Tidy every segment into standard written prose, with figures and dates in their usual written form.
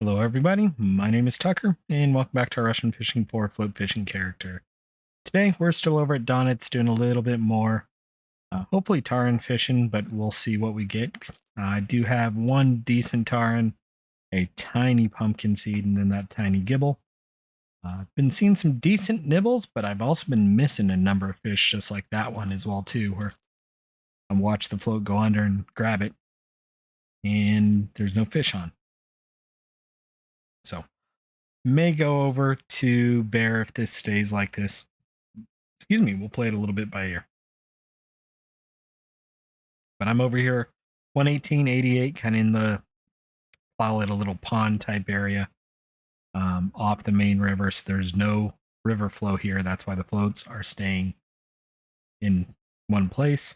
Hello, everybody. My name is Tucker, and welcome back to our Russian Fishing 4 float fishing character. Today, we're still over at Donets doing a little bit more, hopefully taran fishing, but we'll see what we get. I do have one decent taran, a tiny pumpkin seed, and then that tiny gibble. I've been seeing some decent nibbles, but I've also been missing a number of fish just like that one as well, too, where I watch the float go under and grab it, and there's no fish on. So may go over to bear if this stays like this. Excuse me, we'll play it a little bit by ear. But I'm over here 118.88, kind of in the, call it a little pond type area, off the main river. So there's no river flow here. That's why the floats are staying in one place.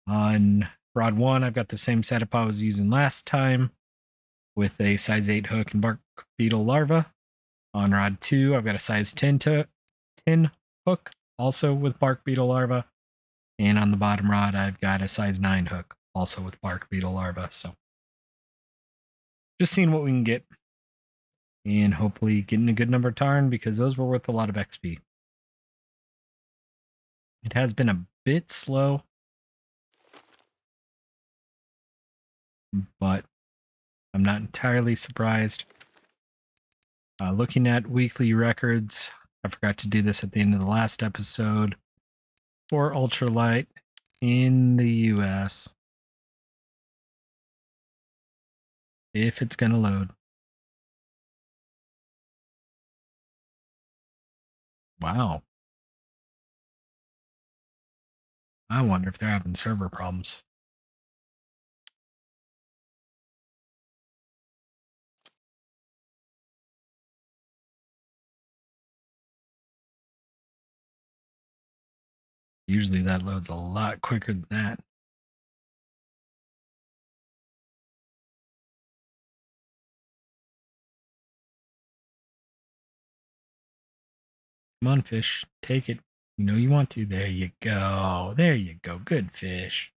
On rod 1, I've got the same setup I was using last time with a size 8 hook and bark beetle larva. On rod 2, I've got a size 10 hook, also with bark beetle larva. And on the bottom rod, I've got a size 9 hook, also with bark beetle larva. So just seeing what we can get. And hopefully getting a good number of taran, because those were worth a lot of XP. It has been a bit slow, but I'm not entirely surprised. Looking at weekly records, I forgot to do this at the end of the last episode. For ultralight in the US, if it's going to load. Wow. I wonder if they're having server problems. Usually that loads a lot quicker than that. Come on, fish. Take it. You know you want to. There you go. There you go. Good fish.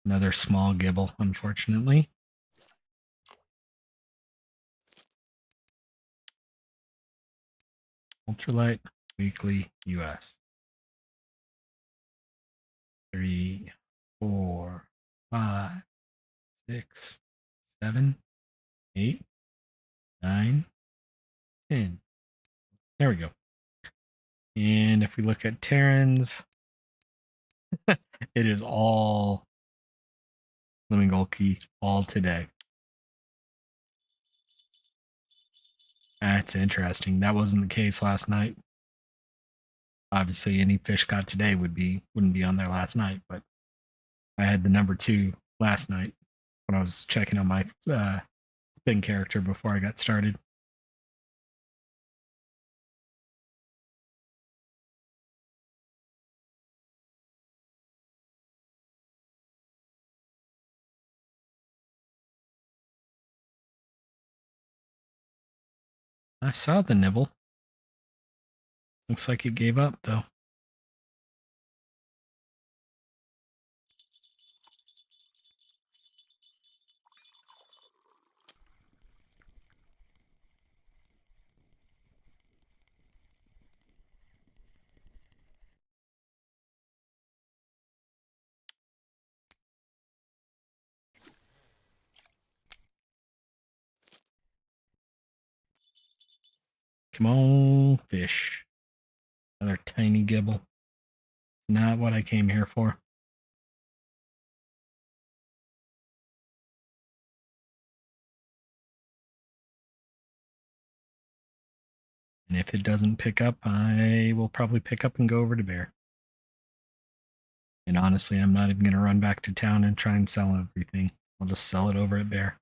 Another small gibble, unfortunately. Ultralight Weekly US. 3, 4, 5, 6, 7, 8, 9, 10. There we go. And if we look at Terran's, it is all Lemingolki all today. That's interesting. That wasn't the case last night. Obviously, any fish caught today wouldn't be on there last night, but I had the number 2 last night when I was checking on my spin character before I got started. I saw the nibble. Looks like it gave up, though. Come on, fish. Another tiny gibble. Not what I came here for. And if it doesn't pick up, I will probably pick up and go over to Bear. And honestly, I'm not even going to run back to town and try and sell everything. I'll just sell it over at Bear.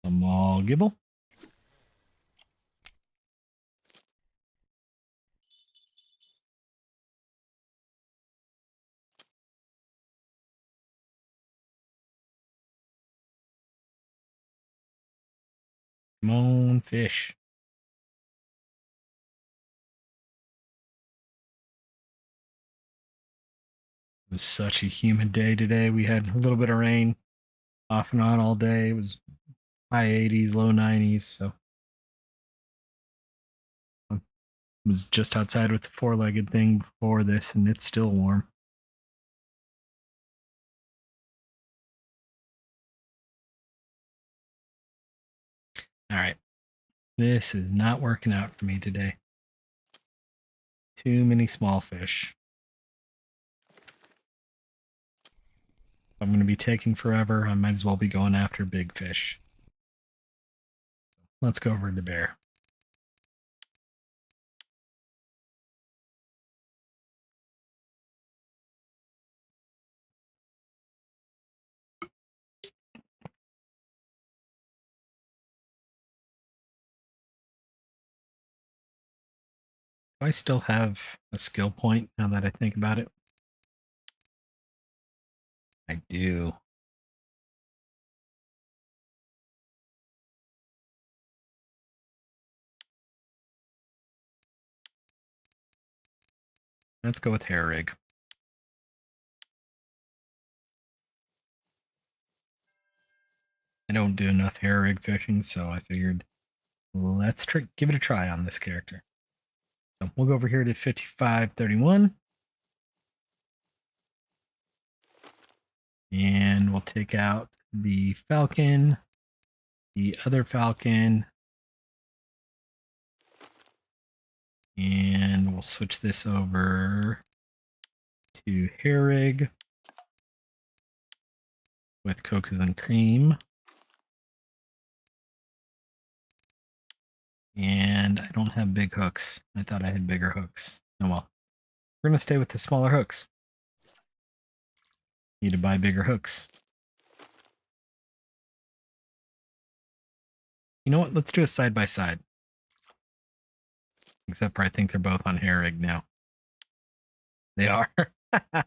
Small gibble. Come on, fish. It was such a humid day today. We had a little bit of rain off and on all day. It was high 80s, low 90s. So I was just outside with the four-legged thing before this, and it's still warm. All right. This is not working out for me today. Too many small fish. I'm going to be taking forever. I might as well be going after big fish. Let's go over to bear. Do I still have a skill point now that I think about it? I do. Let's go with hair rig. I don't do enough hair rig fishing, so I figured let's give it a try on this character. So we'll go over here to 5531. And we'll take out the falcon, the other falcon, and we'll switch this over to hair rig with cookies and cream. And I don't have big hooks. I thought I had bigger hooks. Oh well. We're going to stay with the smaller hooks. Need to buy bigger hooks. You know what? Let's do a side by side. Except for I think they're both on hair rig now. They are. I'm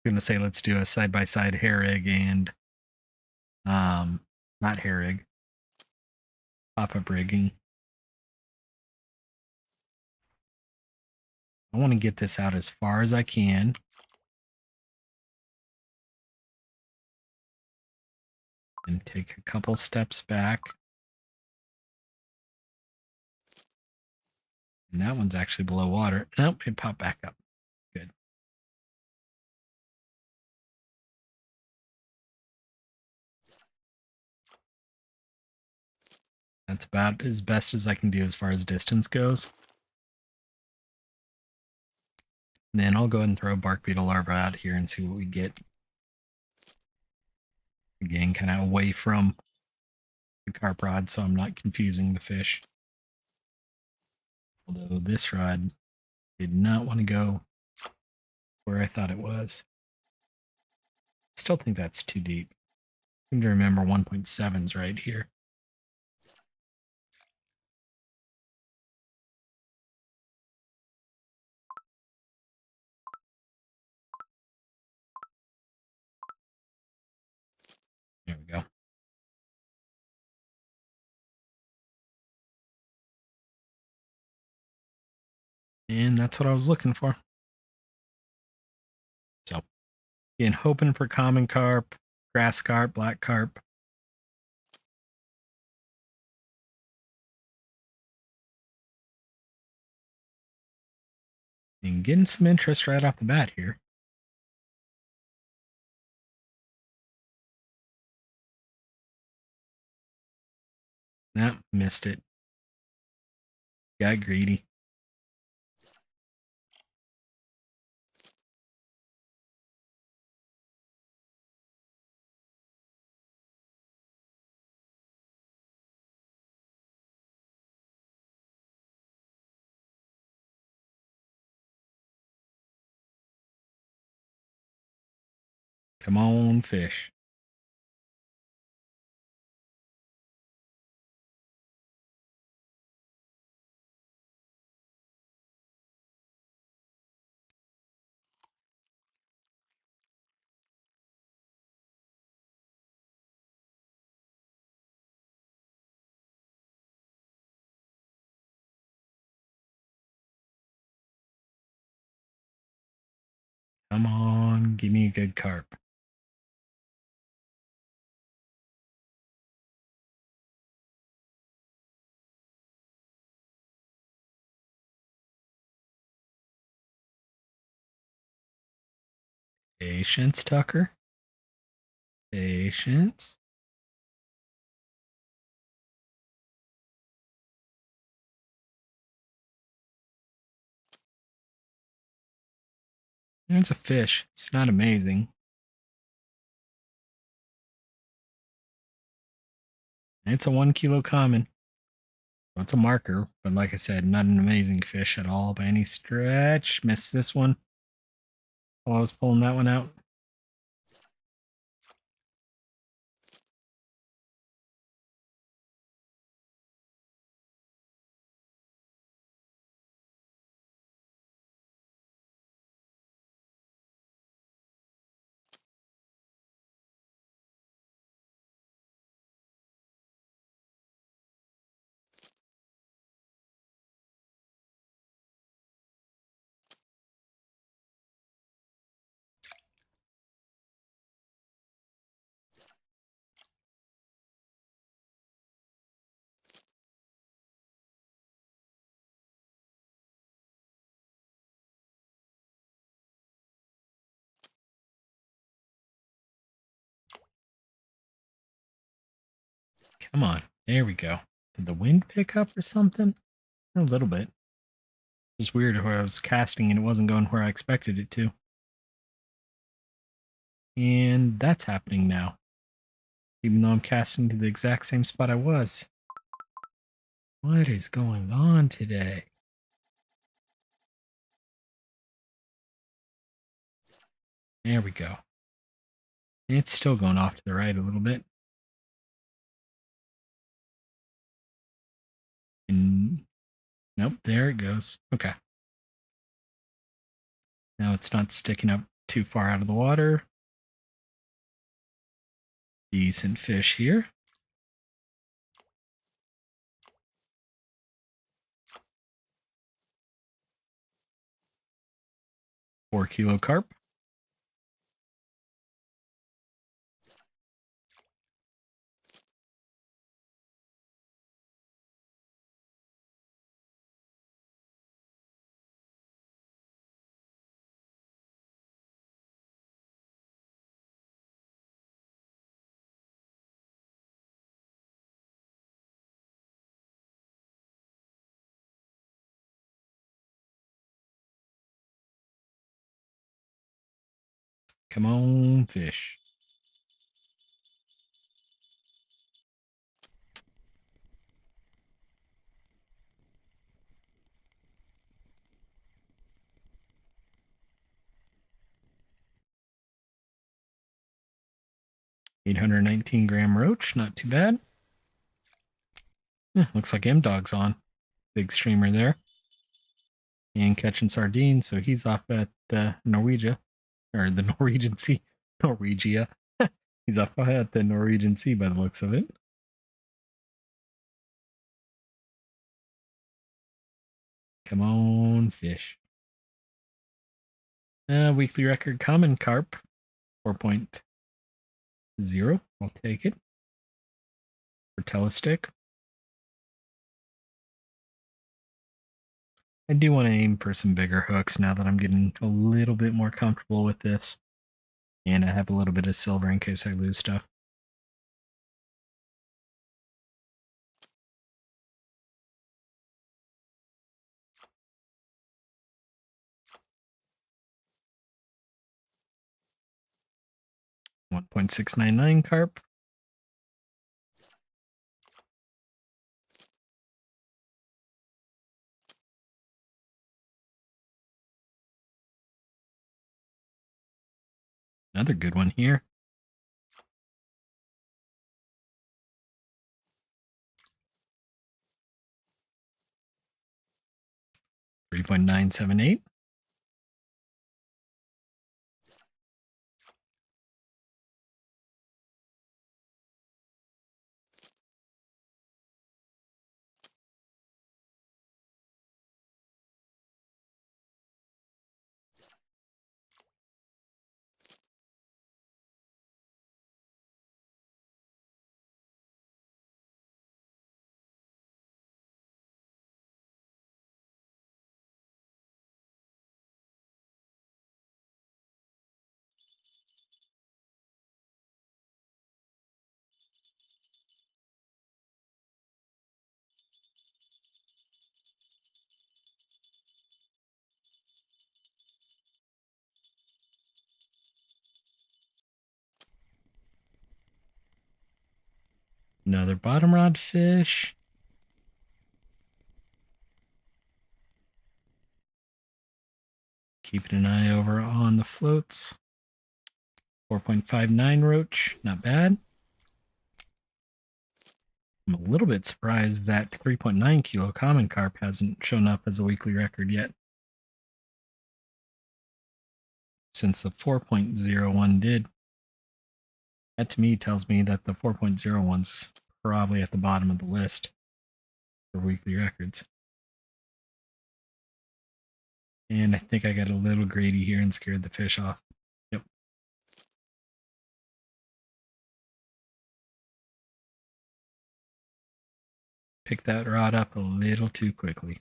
going to say let's do a side by side hair rig and not hair rig. Pop-up rigging. I want to get this out as far as I can. And take a couple steps back. And that one's actually below water. Nope, it popped back up. Good. That's about as best as I can do as far as distance goes. And then I'll go ahead and throw a bark beetle larva out here and see what we get. Again, kind of away from the carp rod so I'm not confusing the fish. Although this rod did not want to go where I thought it was. Still think that's too deep. I seem to remember 1.7's right here. There we go. And that's what I was looking for. So, again, hoping for common carp, grass carp, black carp. And getting some interest right off the bat here. Nope, missed it. Got greedy. Come on, fish. Come on, give me a good carp. Patience, Tucker. Patience. It's a fish. It's not amazing. It's a 1 kilo common. So it's a marker, but like I said, not an amazing fish at all by any stretch. Missed this one while I was pulling that one out. Come on. There we go. Did the wind pick up or something? A little bit. It's weird where I was casting and it wasn't going where I expected it to. And that's happening now. Even though I'm casting to the exact same spot I was. What is going on today? There we go. It's still going off to the right a little bit. And nope, there it goes. Okay. Now it's not sticking up too far out of the water. Decent fish here. $4 kilo carp. Come on, fish. $819 roach, not too bad. Looks like M-Dog's on. Big streamer there. And catching sardines, so he's off at Norwegia. Or the Norwegian Sea. Norwegia. He's off at the Norwegian Sea by the looks of it. Come on, fish. Weekly record common carp, 4.0. I'll take it. For telestick. I do want to aim for some bigger hooks now that I'm getting a little bit more comfortable with this. And I have a little bit of silver in case I lose stuff. $1.699 carp. Another good one here. $3.978. Another bottom rod fish. Keeping an eye over on the floats. 4.59 roach, not bad. I'm a little bit surprised that 3.9 kilo common carp hasn't shown up as a weekly record yet, since the 4.01 did. That to me tells me that the 4.01's probably at the bottom of the list for weekly records. And I think I got a little greedy here and scared the fish off. Yep. Picked that rod up a little too quickly.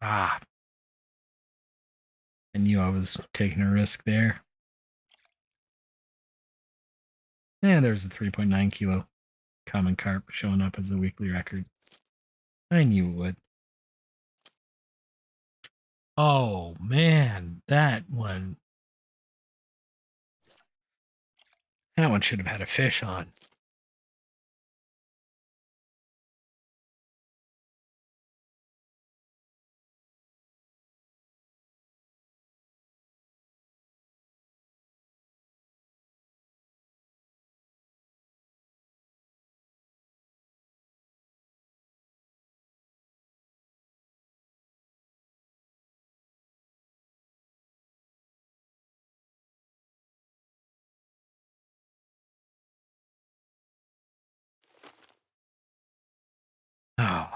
Ah, I knew I was taking a risk there. And there's a 3.9 kilo common carp showing up as a weekly record. I knew it would. Oh man, that one should have had a fish on. Oh,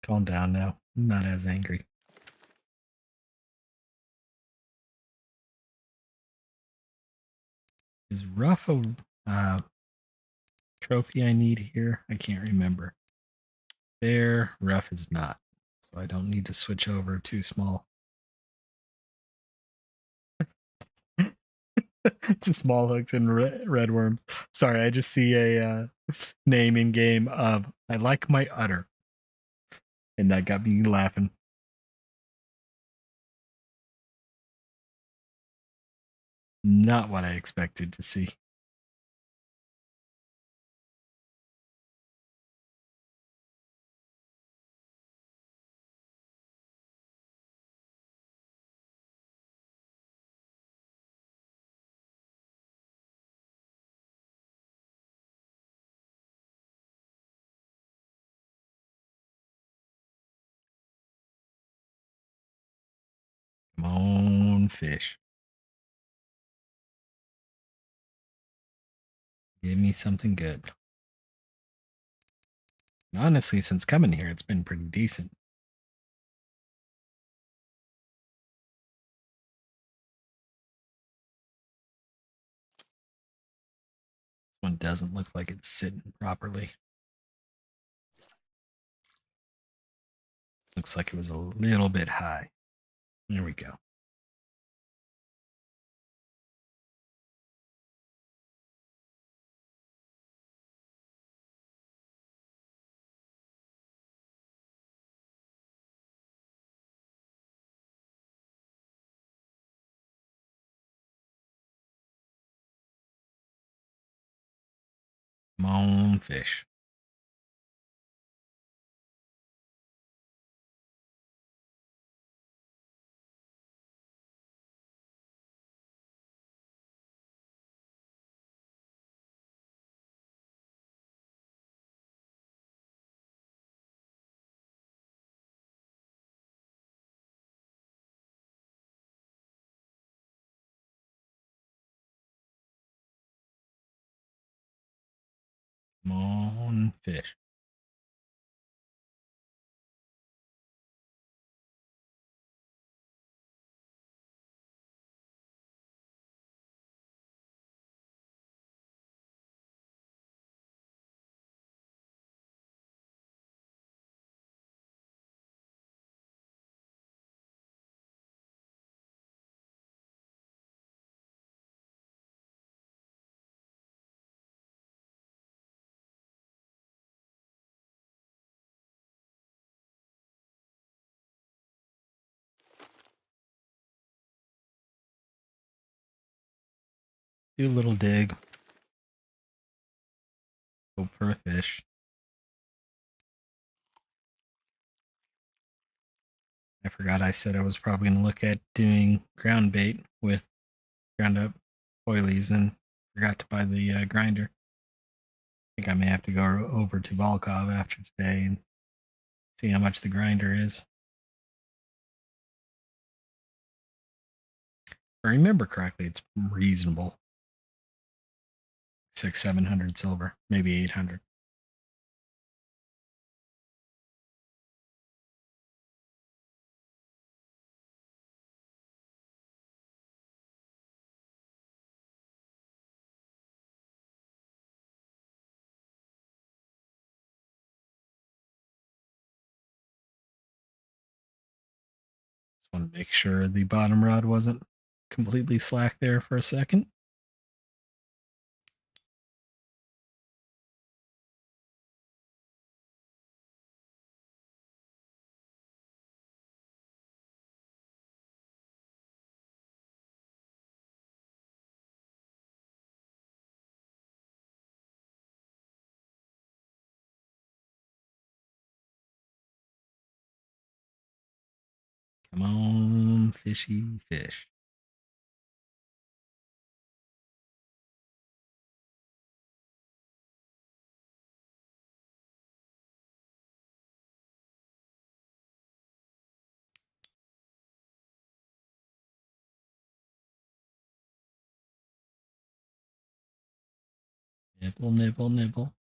calm down now. I'm not as angry. Is rough a trophy I need here? I can't remember. There, rough is not. So I don't need to switch over to small. To small hooks and red worms. Sorry, I just see a name in game of I like my udder. And that got me laughing. Not what I expected to see. Come on, fish. Give me something good. Honestly, since coming here, it's been pretty decent. This one doesn't look like it's sitting properly. Looks like it was a little bit high. There we go. Come on, fish. Come on, fish. Do a little dig. Hope for a fish. I forgot I said I was probably going to look at doing ground bait with ground up oilies and forgot to buy the grinder. I think I may have to go over to Volkov after today and see how much the grinder is. If I remember correctly, it's reasonable. 700 silver, maybe 800. Just want to make sure the bottom rod wasn't completely slack there for a second. Come on, fishy fish. Nibble, nibble, nibble.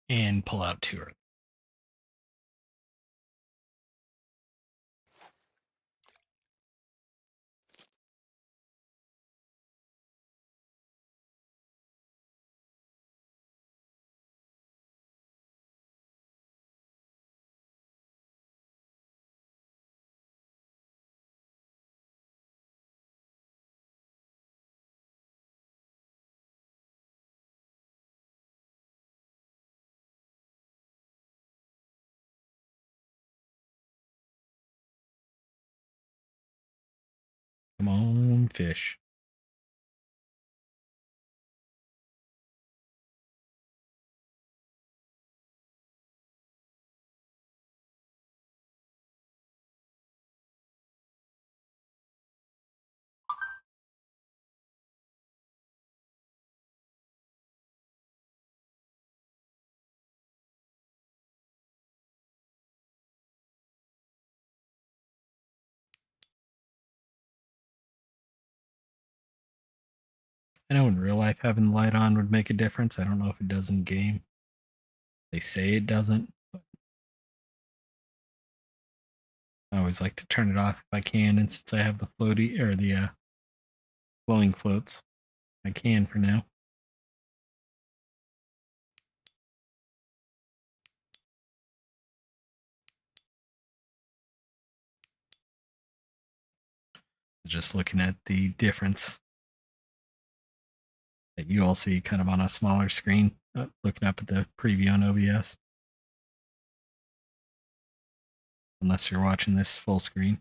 And pull out to her. Come on, fish. I know in real life having the light on would make a difference. I don't know if it does in game. They say it doesn't, but I always like to turn it off if I can. And since I have the floaty or the glowing floats, I can for now. Just looking at the difference that you all see kind of on a smaller screen, looking up at the preview on OBS. Unless you're watching this full screen.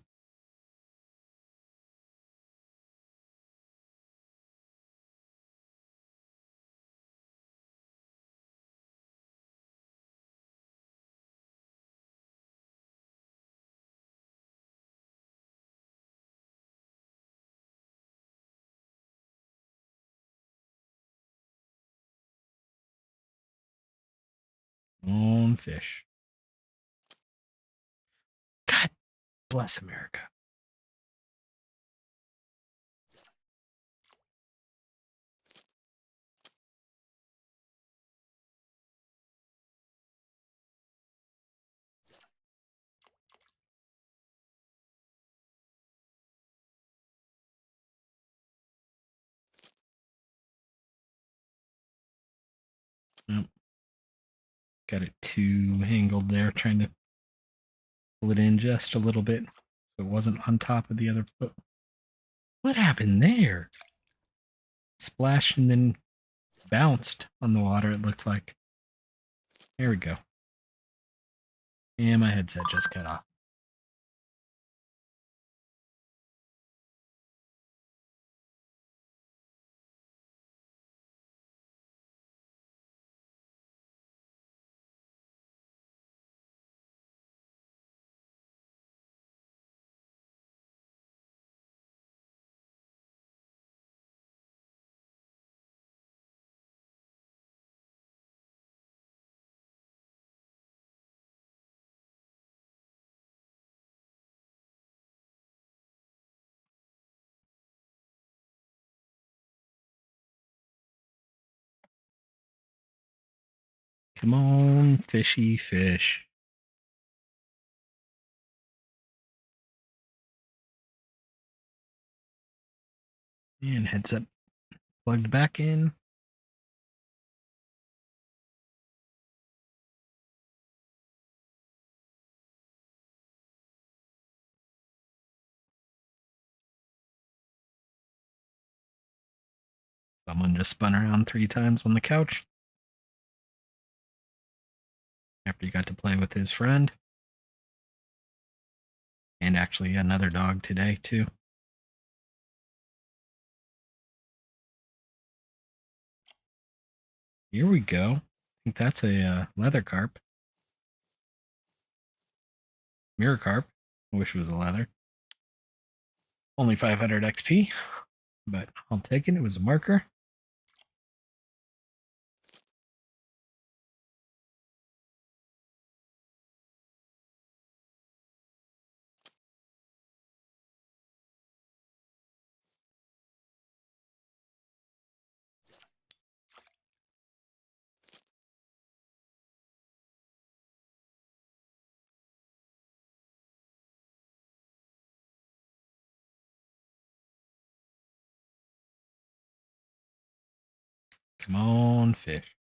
On fish. God bless America. Got it too angled there, trying to pull it in just a little bit so it wasn't on top of the other foot. What happened there? Splashed and then bounced on the water, it looked like. There we go. And my headset just cut off. Come on, fishy fish. And headset plugged back in. Someone just spun around 3 times on the couch after he got to play with his friend. And actually another dog today, too. Here we go. I think that's a leather carp. Mirror carp. I wish it was a leather. Only 500 XP, but I'll take it. It was a marker. Come on, fish.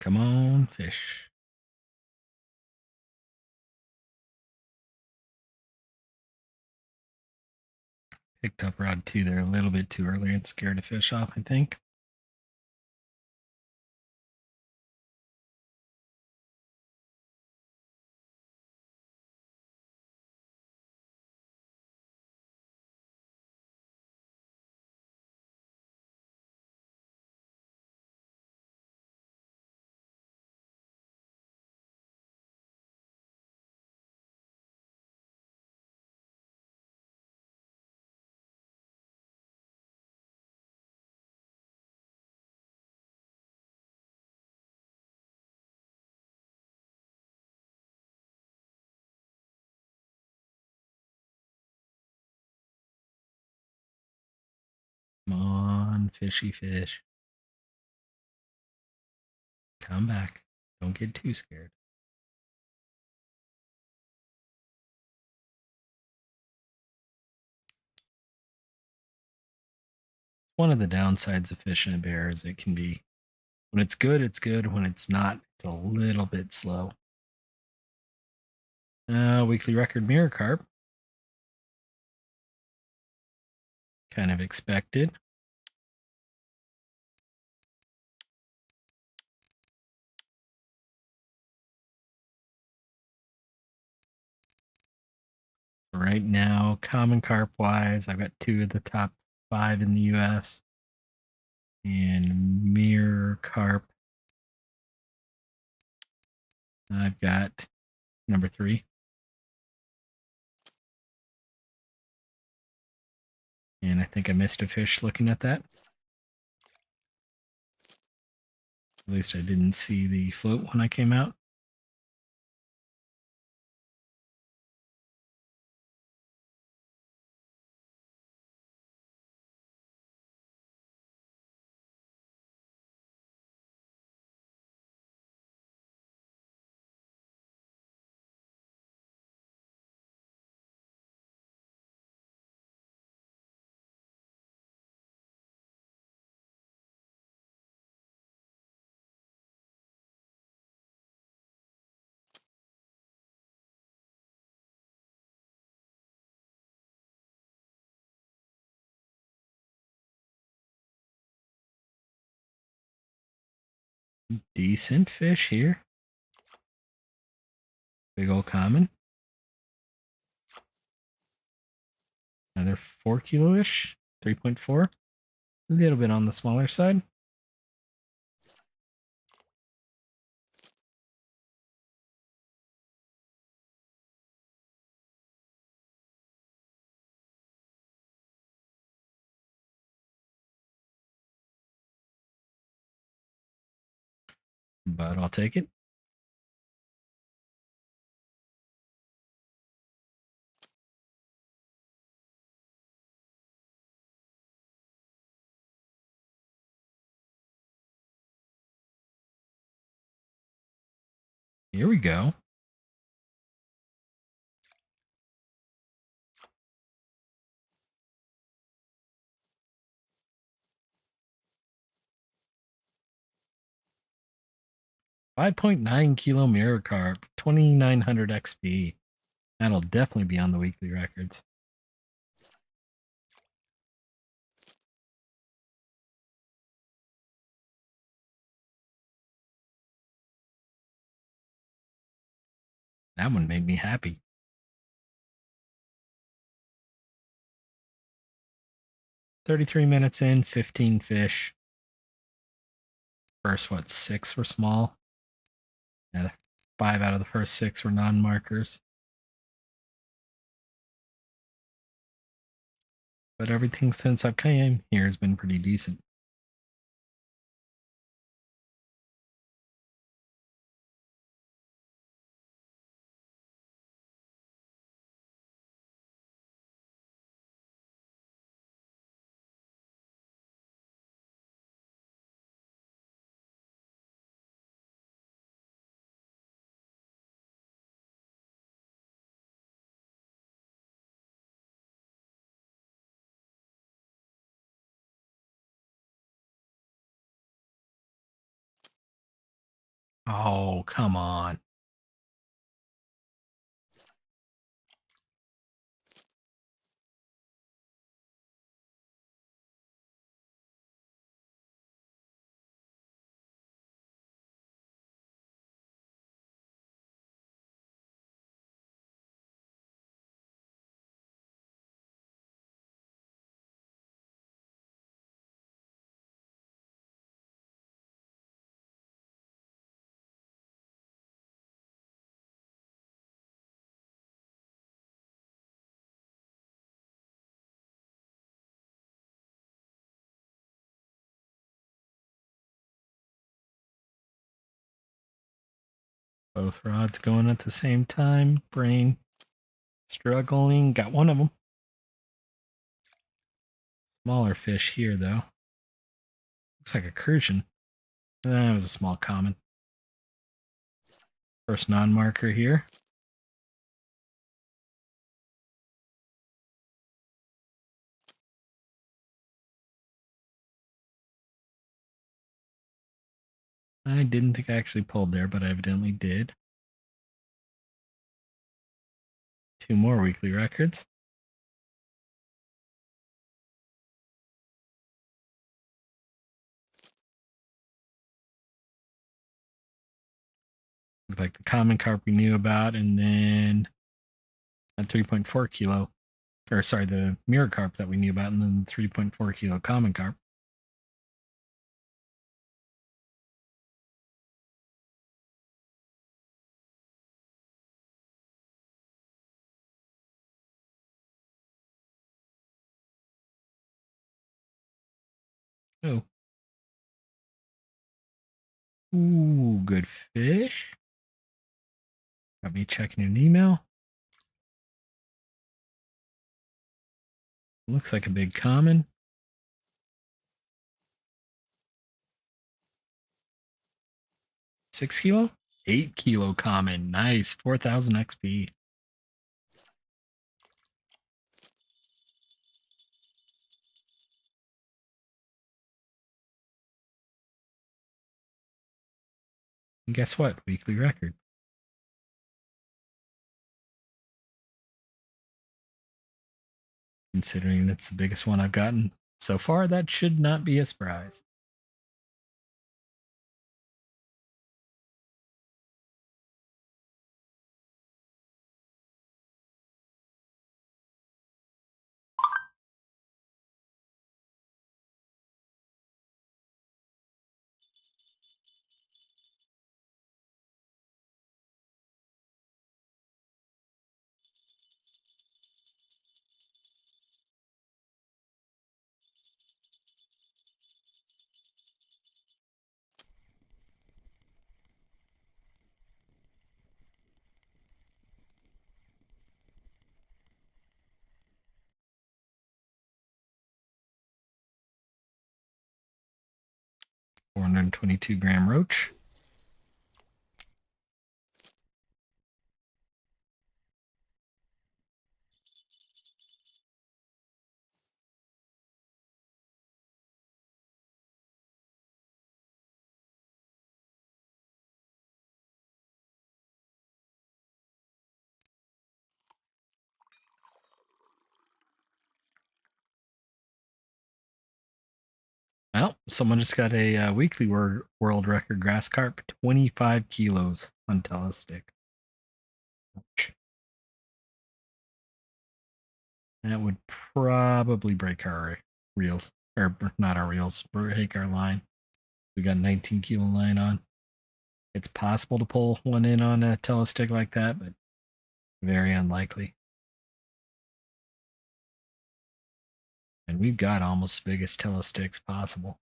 Come on, fish. Picked up rod 2 there a little bit too early and scared a fish off, I think. Come on, fishy fish. Come back. Don't get too scared. One of the downsides of fishing a bear is it can be, when it's good, it's good. When it's not, it's a little bit slow. Weekly record mirror carp. Kind of expected. Right now, common carp wise, I've got 2 of the top 5 in the US. And mirror carp, I've got number 3. And I think I missed a fish looking at that. At least I didn't see the float when I came out. Decent fish here. Big old common. Another 4 kilo-ish, 3.4. A little bit on the smaller side. But I'll take it. Here we go. $5.9 kilo mirror carp, 2,900 XP. That'll definitely be on the weekly records. That one made me happy. $33 minutes in, 15 fish. First, 6 were small? Yeah, 5 out of the first 6 were non-markers. But everything since I've came here has been pretty decent. Oh, come on. Both rods going at the same time. Brain struggling. Got one of them. Smaller fish here, though. Looks like a crucian. That was a small common. First non-marker here. I didn't think I actually pulled there, but I evidently did. 2 more weekly records. Looked like the common carp we knew about, and then at 3.4 kilo. or sorry, the mirror carp that we knew about, and then the 3.4 kilo common carp. Oh, ooh, good fish. Got me checking an email. Looks like a big common. 6 kilo? 8 kilo common. Nice. 4,000 XP. And guess what? Weekly record. Considering it's the biggest one I've gotten so far, that should not be a surprise. $422 roach. Well, someone just got a weekly world record grass carp, 25 kilos on telestick. That would probably break our reels, or not our reels, break our line. We got a 19 kilo line on. It's possible to pull one in on a telestick like that, but very unlikely. And we've got almost the biggest telesticks possible.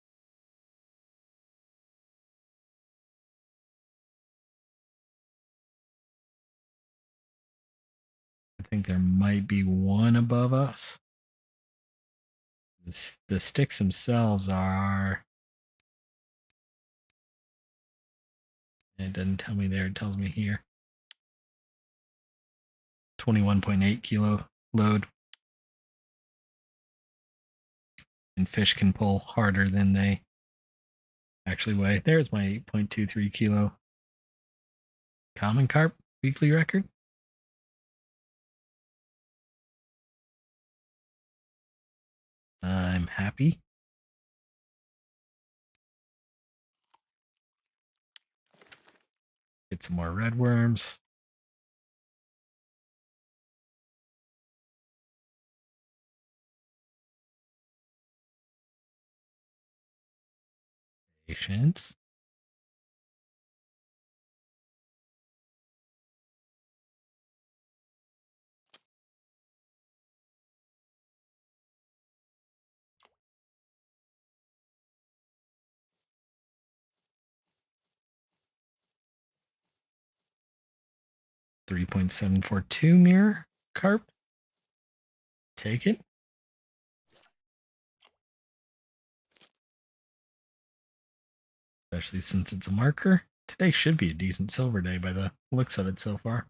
I think there might be one above us. The sticks themselves are. It doesn't tell me there, it tells me here. 21.8 kilo load. And fish can pull harder than they actually weigh. There's my 8.23 kilo common carp weekly record. I'm happy. Get some more red worms. Patience. $3.742 mirror carp. Take it. Especially since it's a marker. Today should be a decent silver day by the looks of it so far.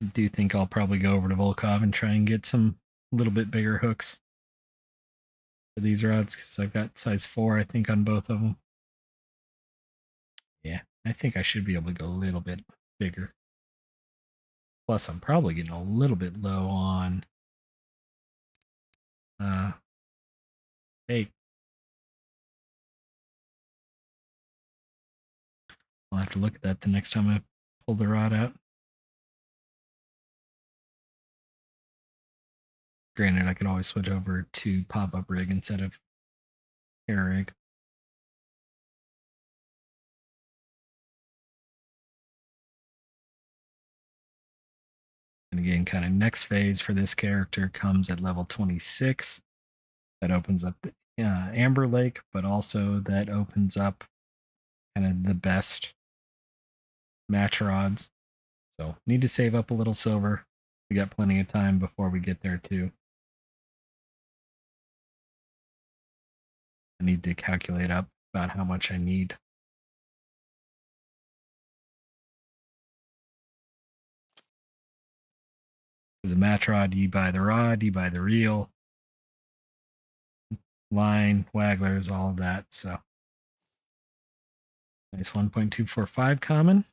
I do think I'll probably go over to Volkov and try and get some little bit bigger hooks for these rods because I've got size 4, I think, on both of them. Yeah, I think I should be able to go a little bit bigger. Plus, I'm probably getting a little bit low on. Hey, I'll have to look at that the next time I pull the rod out. Granted, I could always switch over to pop-up rig instead of hair rig. And again, kind of next phase for this character comes at level 26. That opens up the Amber Lake, but also that opens up kind of the best match rods. So need to save up a little silver. We got plenty of time before we get there too. I need to calculate up about how much I need. Because a match rod, you buy the rod, you buy the reel, line, wagglers, all of that. So nice 1.245 common.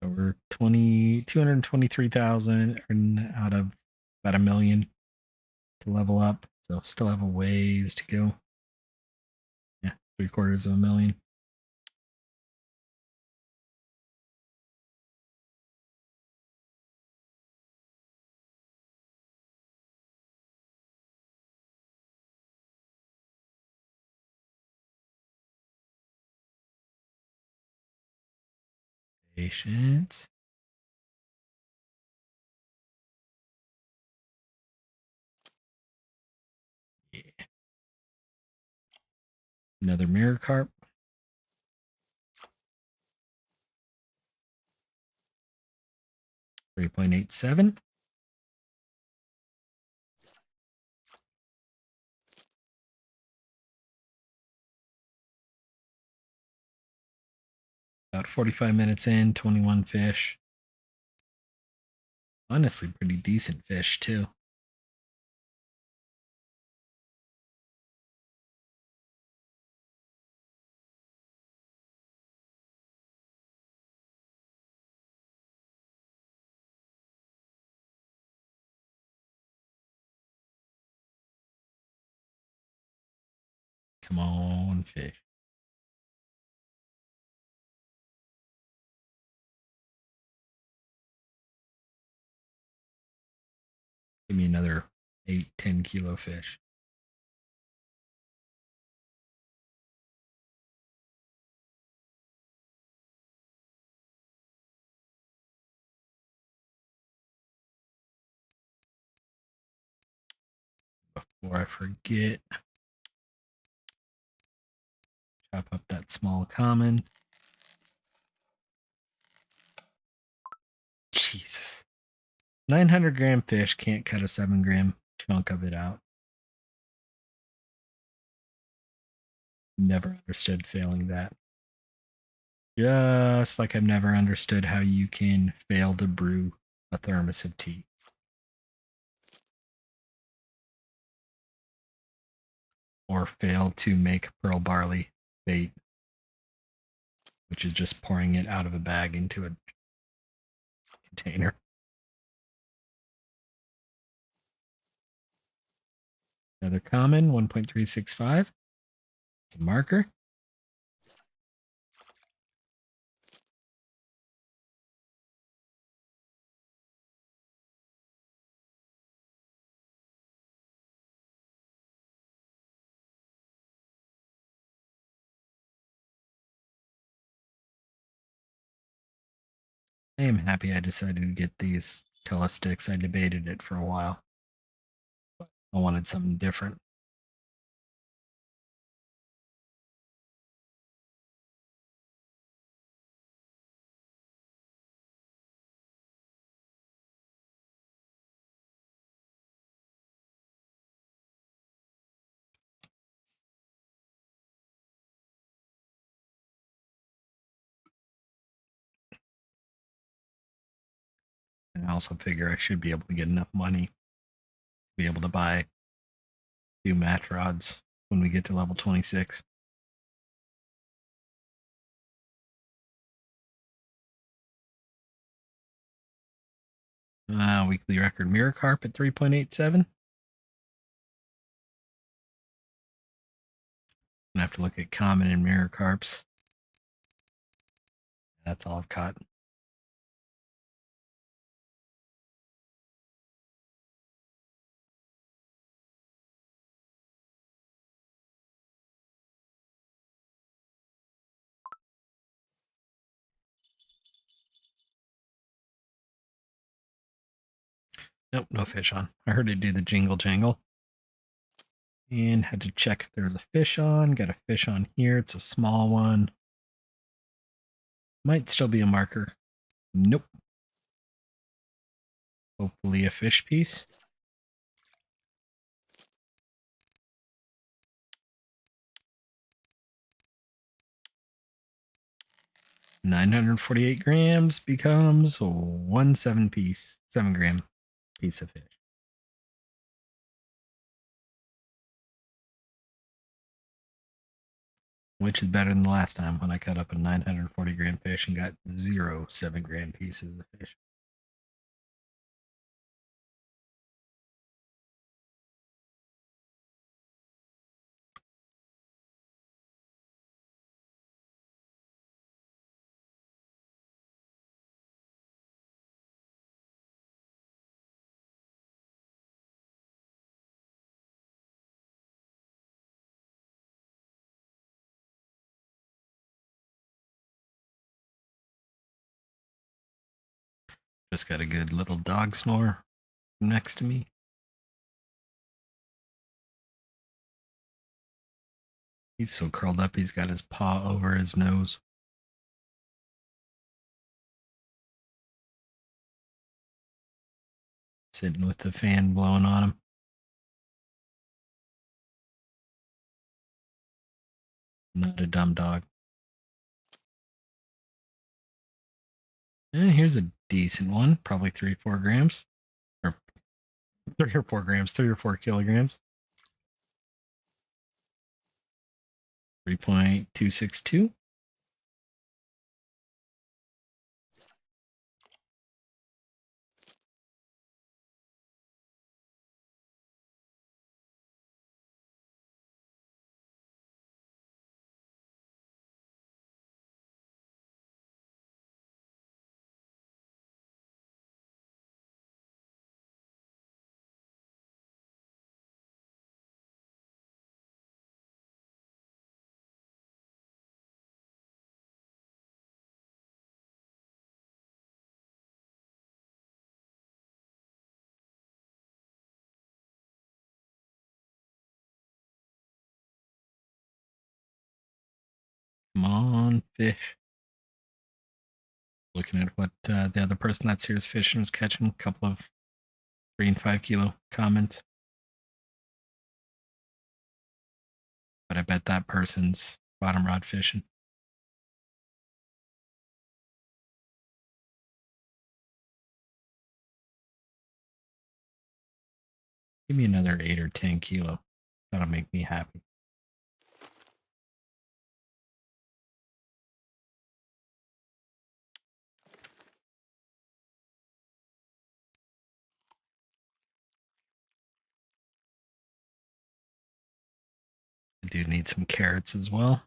Over 223,000 out of about a million to level up. So still have a ways to go. Yeah, 750,000. Patience. Yeah. Another mirror carp. 3.87. About 45 minutes in, 21 fish. Honestly, pretty decent fish too. Come on, fish. Give me another 8-10 kilo fish. Before I forget, chop up that small common. Jesus. 900-gram fish can't cut a 7-gram chunk of it out. Never understood failing that. Just like I've never understood how you can fail to brew a thermos of tea. Or fail to make pearl barley bait, which is just pouring it out of a bag into a container. Another common, 1.365. It's a marker. I am happy I decided to get these telesticks. I debated it for a while. I wanted something different. also figure I should be able to get enough money to be able to buy 2 match rods when we get to level 26. Weekly record mirror carp at 3.87. I have to look at common and mirror carps. That's all I've caught. Nope, no fish on. I heard it do the jingle jangle. And had to check if there was a fish on. Got a fish on here. It's a small one. Might still be a marker. Nope. Hopefully a fish piece. $948 grams becomes 1 7-gram piece of fish. Which is better than the last time when I cut up a 940-gram fish and got 0 7-gram pieces of fish. Just got a good little dog snore next to me. He's so curled up, he's got his paw over his nose. Sitting with the fan blowing on him. Not a dumb dog. And here's a decent one, probably 3 or 4 grams. Or 3 or 4 grams, 3 or 4 kilograms. 3.262. Come on, fish. Looking at what the other person that's here is fishing was catching, a couple of 3 and 5 kilo comments. But I bet that person's bottom rod fishing. Give me another 8 or 10 kilo. That'll make me happy. I do need some carrots as well.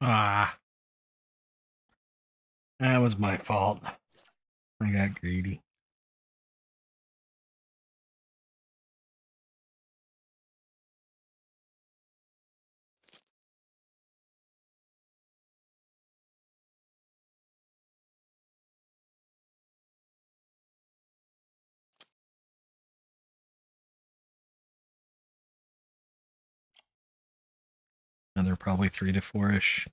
Ah, that was my fault. I got greedy. And they're probably 3 to 4-ish.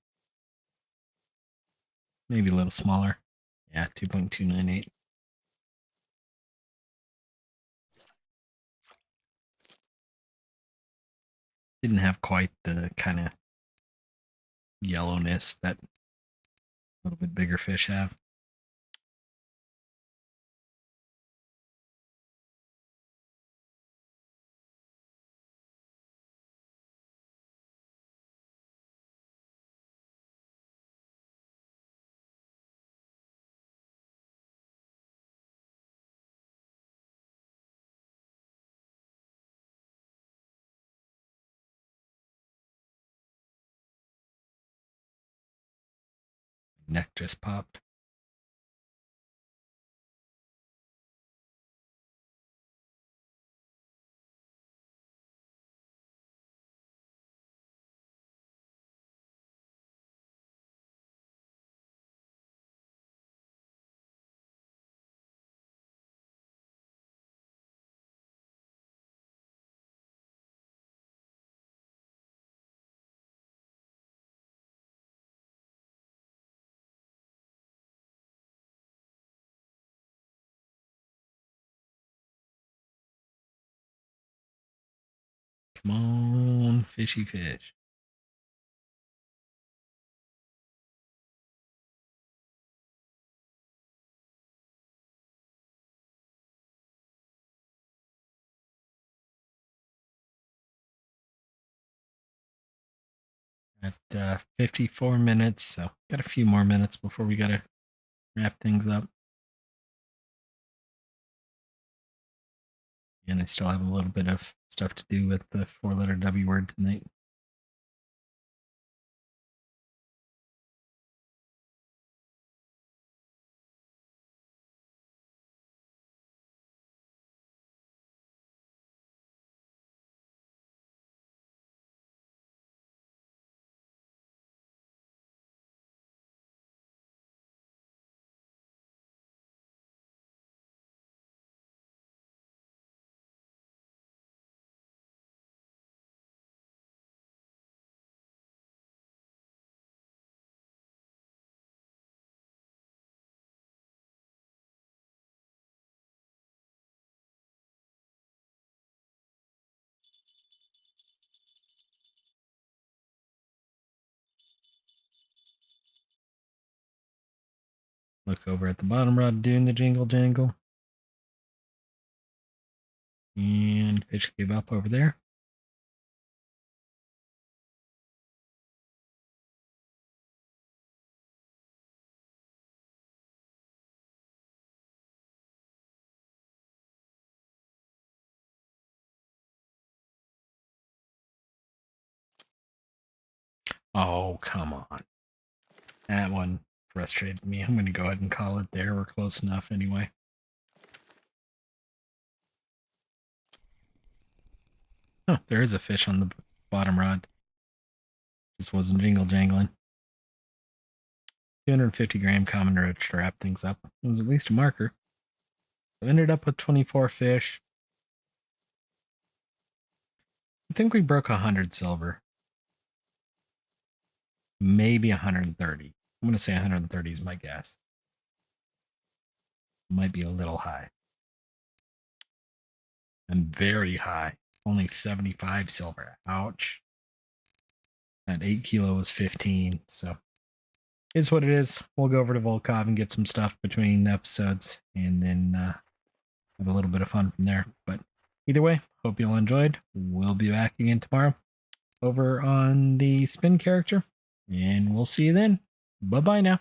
Maybe a little smaller. Yeah, 2.298. Didn't have quite the kind of yellowness that a little bit bigger fish have. Neck just popped. Come on, fishy fish. At 54 minutes, so got a few more minutes before we gotta wrap things up. And I still have a little bit of stuff to do with the 4-letter W word tonight. Look over at the bottom rod doing the jingle jangle. And fish gave up over there. Oh, come on. That one frustrated me. I'm going to go ahead and call it there. We're close enough anyway. Oh, there is a fish on the bottom rod. Just wasn't jingle jangling. 250-gram common roach to wrap things up. It was at least a marker. So ended up with 24 fish. I think we broke 100 silver. Maybe 130. I'm going to say 130 is my guess. Might be a little high. And very high. Only 75 silver. Ouch. That 8 kilo was 15, so is what it is. We'll go over to Volkov and get some stuff between episodes and then have a little bit of fun from there. But either way, hope you all enjoyed. We'll be back again tomorrow over on the spin character, and we'll see you then. Bye-bye now.